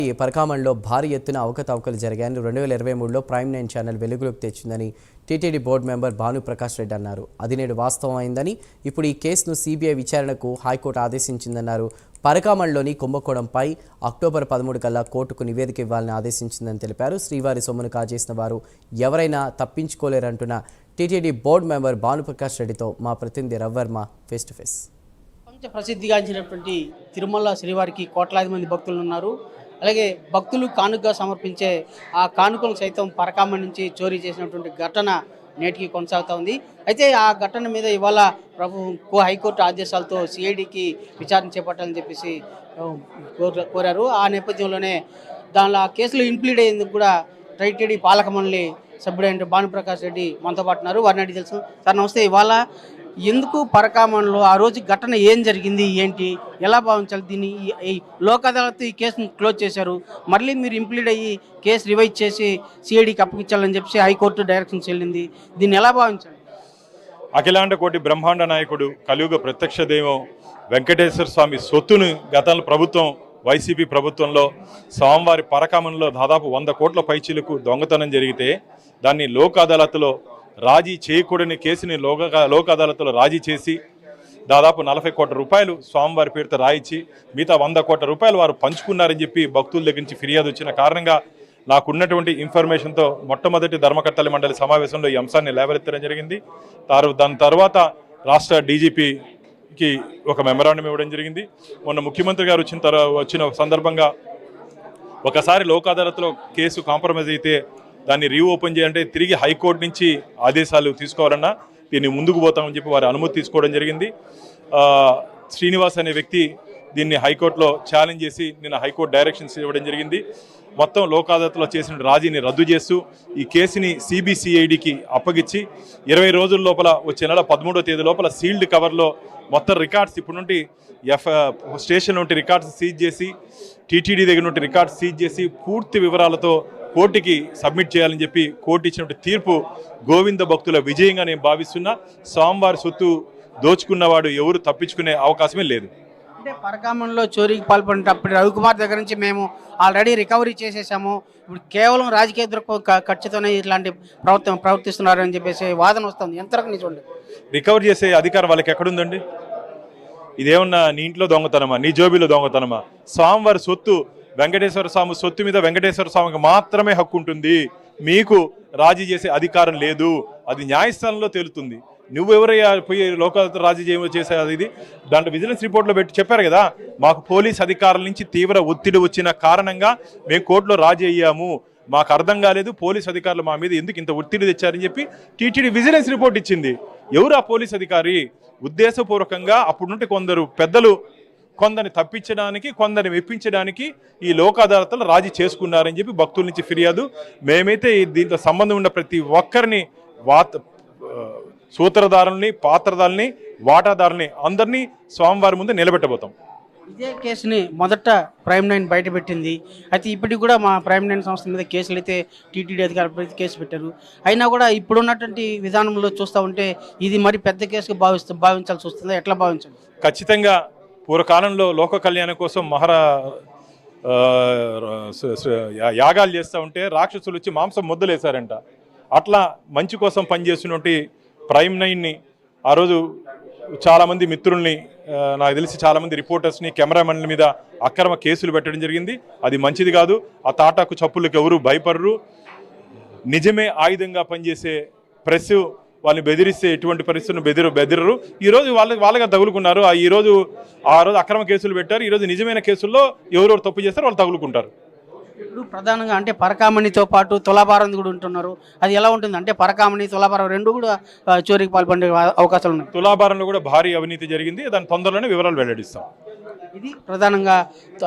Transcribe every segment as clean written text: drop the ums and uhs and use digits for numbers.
ఈ పరకామణలో భారీ ఎత్తున అవకతవకలు జరిగాయని 2023లో ప్రైమ్9 ఛానల్ వెలుగులోకి తెచ్చిందని TTD board member Bhanuprakash Reddy అన్నారు. అది నేడు వాస్తవం అయిందని, ఇప్పుడు ఈ కేసును సిబిఐ విచారణకు హైకోర్టు ఆదేశించిందన్నారు. పరకామణలోని కుంభకోణంపై అక్టోబర్ 13 కల్లా కోర్టుకు నివేదిక ఇవ్వాలని ఆదేశించిందని తెలిపారు. శ్రీవారి సొమ్మును కాజేసిన వారు ఎవరైనా తప్పించుకోలేరంటున్న టీటీడీ బోర్డు మెంబర్ భానుప్రకాష్ రెడ్డితో మా ప్రతినిధి రవివర్మ ఫేస్ టు ఫేస్. ప్రసిద్ధిగాంచినటువంటి తిరుమల శ్రీవారికి కోట్లాది మంది భక్తులు ఉన్నారు. అలాగే భక్తులు కానుకగా సమర్పించే ఆ కానుకలు సైతం పరకామణ నుంచి చోరీ చేసినటువంటి ఘటన నేటికి కొనసాగుతూ ఉంది. అయితే ఆ ఘటన మీద ఇవాళ హైకోర్టు ఆదేశాలతో సిఐడికి విచారణ చేపట్టాలని చెప్పేసి కోరారు. ఆ నేపథ్యంలోనే దానిలో ఆ కేసులో ఇంప్లీడ్ అయ్యేందుకు కూడా టీటీడీ పాలక మండలి సభ్యుడైన భానుప్రకాష్ రెడ్డి మనతో పాటు ఉన్నారు. వారిని అడిగి తెలుసు. సార్ నమస్తే. ఇవాళ ఎందుకు పరకామణలో ఆ రోజు ఘటన ఏం జరిగింది, ఏంటి, ఎలా భావించాలి? దీన్ని ఈ లోక్ అదాలత్ ఈ కేసును క్లోజ్ చేశారు, మళ్ళీ మీరు ఇంప్లీడ్ అయ్యి కేసు రివైజ్ చేసి సిఐడికి అప్పగించాలని చెప్పి హైకోర్టు డైరెక్షన్స్ వెళ్ళింది. దీన్ని ఎలా భావించాలి? అఖిలాండ కోటి బ్రహ్మాండ నాయకుడు కలియుగ ప్రత్యక్ష దైవం వెంకటేశ్వర స్వామి సొత్తును గతంలో ప్రభుత్వం వైసీపీ ప్రభుత్వంలో స్వామివారి పరకామణలో దాదాపు 100 కోట్ల పైచీలకు దొంగతనం జరిగితే దాన్ని లోక్ అదాలత్లో రాజీ చేయకూడని కేసుని లోక్ అదాలత్లో రాజీ చేసి దాదాపు 40 కోట్ల రూపాయలు స్వామివారి పేరుతో రాయించి మిగతా 100 కోట్ల రూపాయలు వారు పంచుకున్నారని చెప్పి భక్తుల దగ్గర నుంచి ఫిర్యాదు వచ్చిన కారణంగా నాకున్నటువంటి ఇన్ఫర్మేషన్తో మొట్టమొదటి ధర్మకర్తల మండలి సమావేశంలో ఈ అంశాన్ని లేవనెత్తడం జరిగింది. దాని తర్వాత రాష్ట్ర డీజీపీకి ఒక మెమరాండం ఇవ్వడం జరిగింది. మొన్న ముఖ్యమంత్రి గారు వచ్చిన సందర్భంగా ఒకసారి లోక్ అదాలత్లో కేసు కాంప్రమైజ్ అయితే దాన్ని రీఓపెన్ చేయాలంటే తిరిగి హైకోర్టు నుంచి ఆదేశాలు తీసుకోవాలన్నా దీన్ని ముందుకు పోతామని చెప్పి వారి అనుమతి తీసుకోవడం జరిగింది. శ్రీనివాస్ అనే వ్యక్తి దీన్ని హైకోర్టులో ఛాలెంజ్ చేసి నిన్న హైకోర్టు డైరెక్షన్స్ ఇవ్వడం జరిగింది. మొత్తం లోక్ అదాలత్లో చేసిన రాజీని రద్దు చేస్తూ ఈ కేసుని సిబిసిఐడికి అప్పగించి 20 రోజుల లోపల వచ్చే నెల 13వ తేదీ లోపల సీల్డ్ కవర్లో మొత్తం రికార్డ్స్ ఇప్పుడు నుండి స్టేషన్ నుండి రికార్డ్స్ సీజ్ చేసి టీటీడీ దగ్గర నుండి రికార్డ్స్ సీజ్ చేసి పూర్తి వివరాలతో కోర్టుకి సబ్మిట్ చేయాలని చెప్పి కోర్టు ఇచ్చినటువంటి తీర్పు గోవింద భక్తుల విజయంగా నేను భావిస్తున్నా. స్వామివారి సొత్తు దోచుకున్నవాడు ఎవరు తప్పించుకునే అవకాశమే లేదు. అంటే పరకామణలో చోరీకి పాల్పడినప్పుడు రవికుమార్ దగ్గర నుంచి మేము ఆల్రెడీ రికవరీ చేసేసాము, ఇప్పుడు కేవలం రాజకీయ ఖర్చుతోనే ఇట్లాంటి ప్రవర్తిస్తున్నారు అని చెప్పేసి వాదన వస్తుంది. ఎంతవరకు నిజండి? రికవరీ చేసే అధికారం వాళ్ళకి ఎక్కడుందండి? ఇదేమన్నా నీ ఇంట్లో దొంగతనమా, నీ జోబీలో దొంగతనమా? స్వామివారి సొత్తు వెంకటేశ్వర స్వామి సొత్తు మీద వెంకటేశ్వర స్వామికి మాత్రమే హక్కు ఉంటుంది. మీకు రాజీ చేసే అధికారం లేదు. అది న్యాయస్థానంలో తేలుతుంది. నువ్వెవరయ్యా పోయి లోకాలతో రాజీ చేసే ఇది దాంట్లో విజిలెన్స్ రిపోర్ట్లో పెట్టి చెప్పారు కదా, మాకు పోలీస్ అధికారుల నుంచి తీవ్ర ఒత్తిడి వచ్చిన కారణంగా మేము కోర్టులో రాజీ అయ్యాము, మాకు అర్థం కాలేదు పోలీస్ అధికారులు మా మీద ఎందుకు ఇంత ఒత్తిడి తెచ్చారని చెప్పి టీటీడీ విజిలెన్స్ రిపోర్ట్ ఇచ్చింది. ఎవరు ఆ పోలీస్ అధికారి? ఉద్దేశపూర్వకంగా అప్పుడు నుండి కొందరు పెద్దలు కొందరిని తప్పించడానికి కొందరిని మెప్పించడానికి ఈ లోక్ అదాలత్లో రాజీ చేసుకున్నారని చెప్పి భక్తుల నుంచి ఫిర్యాదు. మేమైతే దీంతో సంబంధం ఉన్న ప్రతి ఒక్కరిని సూత్రధారుల్ని, పాత్రధారుల్ని, వాటాదారుల్ని అందరినీ స్వామివారి ముందు నిలబెట్టబోతాం. ఇదే కేసుని మొదట ప్రైమ్9 బయటపెట్టింది. అయితే ఇప్పటికి కూడా మా ప్రైమ్9 సంస్థ మీద కేసులు అయితే టీటీడీ అధికారులపై కేసు పెట్టారు. అయినా కూడా ఇప్పుడున్నటువంటి విధానంలో చూస్తూ ఉంటే ఇది మరి పెద్ద కేసుగా భావించాల్సి వస్తుందా? ఎట్లా భావించాలి? ఖచ్చితంగా పూర్వకాలంలో లోక కళ్యాణం కోసం యాగాలు చేస్తూ ఉంటే రాక్షసులు వచ్చి మాంసం ముద్దలేశారంట. అట్లా మంచి కోసం పనిచేస్తున్నటువంటి ప్రైమ్9ని ఆ రోజు చాలామంది మిత్రుల్ని, నాకు తెలిసి చాలామంది రిపోర్టర్స్ని, కెమెరామెన్ల మీద అక్రమ కేసులు పెట్టడం జరిగింది. అది మంచిది కాదు. ఆ తాటాకు చప్పులకు ఎవరు భయపడరు. నిజమే ఆయుధంగా పనిచేసే ప్రెస్ వాళ్ళని బెదిరిస్తే ఎటువంటి పరిస్థితులను బెదిరరు. ఈరోజు వాళ్ళగా తగులుకున్నారు. ఆ రోజు అక్రమ కేసులు పెట్టారు. ఈరోజు నిజమైన కేసుల్లో ఎవరెవరు తప్పు చేస్తారో వాళ్ళు తగులుకుంటారు. ఇప్పుడు ప్రధానంగా అంటే పరకామణితో పాటు తులాభారం కూడా ఉంటున్నారు. అది ఎలా ఉంటుంది? అంటే పరకామణి, తులాభారం రెండు కూడా చోరీకి పాల్పడే అవకాశాలు ఉన్నాయి. తులాభారంలో కూడా భారీ అవినీతి జరిగింది. దాని తొందరలోనే వివరాలు వెల్లడిస్తాం. ఇది ప్రధానంగా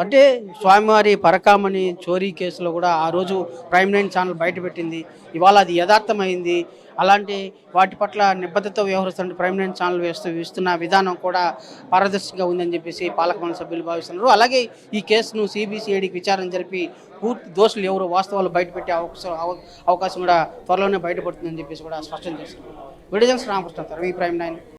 అంటే స్వామివారి పరకామణి చోరీ కేసులో కూడా ఆ రోజు ప్రైమ్9 ఛానల్ బయటపెట్టింది. ఇవాళ అది యథార్థమైంది. అలాంటి వాటి పట్ల నిబద్ధతతో వ్యవహరిస్తున్న ప్రైమ్9 ఛానల్ ఇస్తున్న విధానం కూడా పారదర్శకంగా ఉందని చెప్పేసి పాలక మండలి సభ్యులు భావిస్తున్నారు. అలాగే ఈ కేసును సిబిసిఐడికి విచారణ జరిపి పూర్తి దోషులు ఎవరు వాస్తవాలు బయటపెట్టే అవకాశం కూడా త్వరలోనే బయటపడుతుందని చెప్పేసి కూడా స్పష్టం చేస్తున్నారు. విడుదల రామకృష్ణ, ప్రైమ్9.